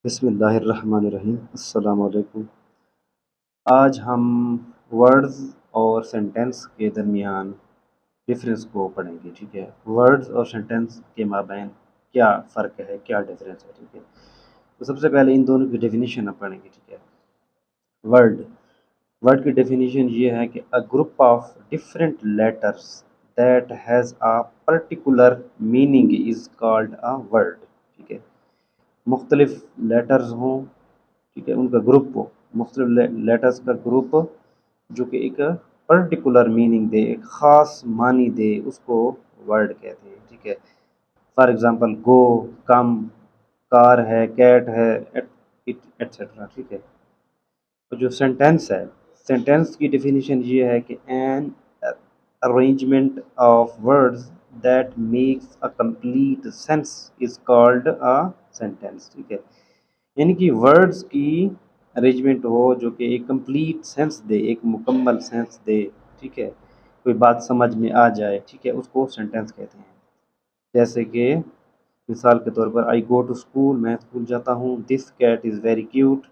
بسم اللہ الرحمن الرحیم، السلام علیکم۔ آج ہم ورڈز اور سینٹنس کے درمیان ڈفرینس کو پڑھیں گے، ٹھیک ہے۔ ورڈز اور سینٹنس کے مابین کیا فرق ہے، کیا ڈفرینس ہے، ٹھیک ہے۔ تو سب سے پہلے ان دونوں کی ڈیفینیشن ہم پڑھیں گے، ٹھیک ہے۔ ورڈ ورڈ کی ڈیفینیشن یہ ہے کہ a group of different letters that has a particular meaning is called a word, ٹھیک ہے۔ مختلف لیٹرز ہوں، ٹھیک ہے، ان کا گروپ ہو، مختلف لیٹرز کا گروپ جو کہ ایک پرٹیکولر میننگ دے، ایک خاص معنی دے، اس کو ورڈ کہتے ہیں، ٹھیک ہے۔ فار ایگزامپل گو، کم، کار ہے، کیٹ ہے، ایٹسٹرا، ٹھیک ہے۔ تو جو سینٹینس ہے، سینٹینس کی ڈیفینیشن یہ ہے کہ N arrangement of words that makes a complete sense is called a sentence، ٹھیک ہے۔ یعنی کہ ورڈز کی ارینجمنٹ ہو جو کہ ایک کمپلیٹ سینس دے، ایک مکمل سینس دے، ٹھیک ہے، کوئی بات سمجھ میں آ جائے، ٹھیک ہے، اس کو سینٹینس کہتے ہیں۔ جیسے کہ مثال کے طور پر آئی گو ٹو اسکول، میں اسکول جاتا ہوں، this cat is very cute,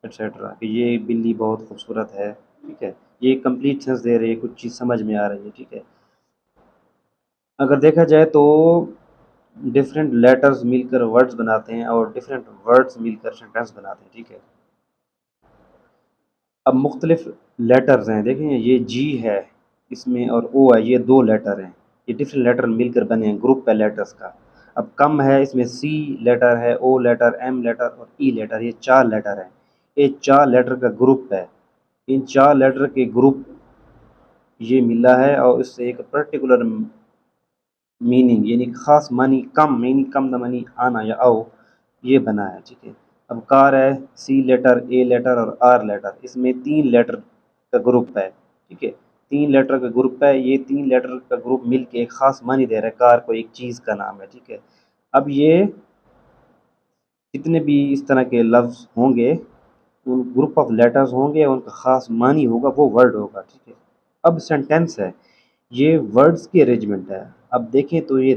etcetera, کہ یہ بلی بہت خوبصورت ہے، ٹھیک ہے۔ یہ کمپلیٹ سینس دے رہی ہے، کچھ چیز سمجھ میں آ رہی ہے، ٹھیک ہے۔ اگر دیکھا جائے تو ڈفرینٹ لیٹرز مل کر ورڈز بناتے ہیں اور ڈفرینٹ ورڈز مل کر سینٹینس بناتے ہیں، ٹھیک ہے۔ اب مختلف لیٹرز ہیں، دیکھیں یہ جی ہے اس میں اور او ہے، یہ دو لیٹر ہیں، یہ ڈفرینٹ لیٹر مل کر بنے ہیں، گروپ ہے لیٹرز کا۔ اب کم ہے، اس میں سی لیٹر ہے، او لیٹر، ایم لیٹر اور ای لیٹر، یہ چار لیٹر ہیں، یہ چار لیٹر کا گروپ ہے۔ ان چار لیٹر کے گروپ یہ ملا ہے اور اس سے ایک پرٹیکولر میننگ یعنی خاص معنی، کم میننگ، کم دا معنی آنا یا آؤ، یہ بنا ہے، ٹھیک ہے۔ اب کار ہے، سی لیٹر، اے لیٹر اور آر لیٹر، اس میں تین لیٹر کا گروپ ہے، ٹھیک ہے، تین لیٹر کا گروپ ہے، یہ تین لیٹر کا گروپ مل کے ایک خاص معنی دے رہا ہے، کار کو ایک چیز کا نام ہے، ٹھیک ہے۔ اب یہ جتنے بھی اس طرح کے لفظ ہوں گے، ان گروپ آف لیٹرز ہوں گے، ان کا خاص معنی ہوگا، وہ ورڈ ہوگا، ٹھیک ہے۔ اب سینٹینس ہے، یہ ورڈز کی ارینجمنٹ ہے۔ اب دیکھیں تو یہ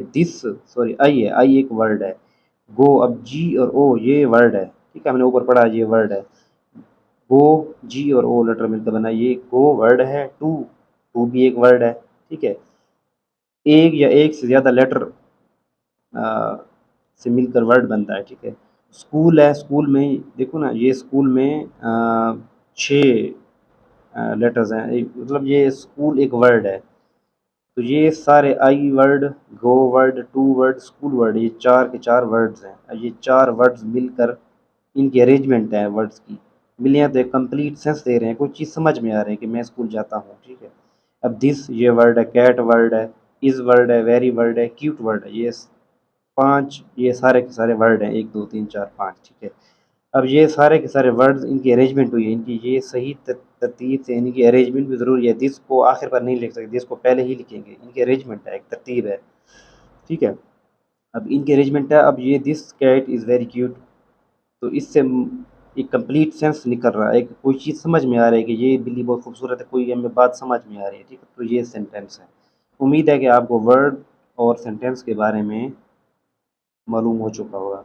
آئی ہے، آئی ایک ورڈ ہے، گو، اب جی اور او یہ ورڈ ہے، ٹھیک ہے، ہم نے اوپر پڑھا یہ ورڈ ہے، گو، جی اور او لیٹر مل کر بنا، یہ گو ورڈ ہے، ٹو بھی ایک ورڈ ہے، ٹھیک ہے۔ ایک یا ایک سے زیادہ لیٹر سے مل کر ورڈ بنتا ہے، ٹھیک ہے۔ اسکول ہے، اسکول میں دیکھو نا، یہ اسکول میں 6 لیٹرز ہیں، مطلب یہ اسکول ایک ورڈ ہے، تو یہ سارے I word, go word, to word, school word, یہ چار کے چار ورڈز ہیں، یہ چار ورڈز مل کر ان کی ارینجمنٹ ہے ورڈز کی، ملے ہیں تو ایک کمپلیٹ سینس دے رہے ہیں، کوئی چیز سمجھ میں آ رہی ہے کہ میں اسکول جاتا ہوں، ٹھیک ہے۔ اب دس یہ ورڈ ہے، کیٹ ورڈ ہے، از ورڈ ہے، ویری ورڈ ہے، کیوٹ ورڈ ہے، یہ 5 یہ سارے کے سارے ورڈ ہیں، 1 2 3 4 5، ٹھیک ہے۔ اب یہ سارے کے سارے ورڈز ان کی ارینجمنٹ ہوئی ہے، ان کی یہ صحیح ترتیب سے، ان کی ارینجمنٹ بھی ضروری ہے، دس کو آخر پر نہیں لکھ سکتے، دس کو پہلے ہی لکھیں گے، ان کی ارینجمنٹ ہے، ایک ترتیب ہے، ٹھیک ہے۔ اب ان کی ارینجمنٹ ہے، اب یہ دس کیٹ از ویری کیوٹ، تو اس سے ایک کمپلیٹ سینس نکل رہا ہے، ایک کوئی چیز سمجھ میں آ رہی ہے کہ یہ بلی بہت خوبصورت ہے، کوئی ہمیں بات سمجھ میں آ رہی ہے، ٹھیک ہے، تو یہ سینٹینس ہے۔ امید ہے کہ آپ کو ورڈ اور سینٹینس کے بارے میں معلوم ہو چکا ہوگا۔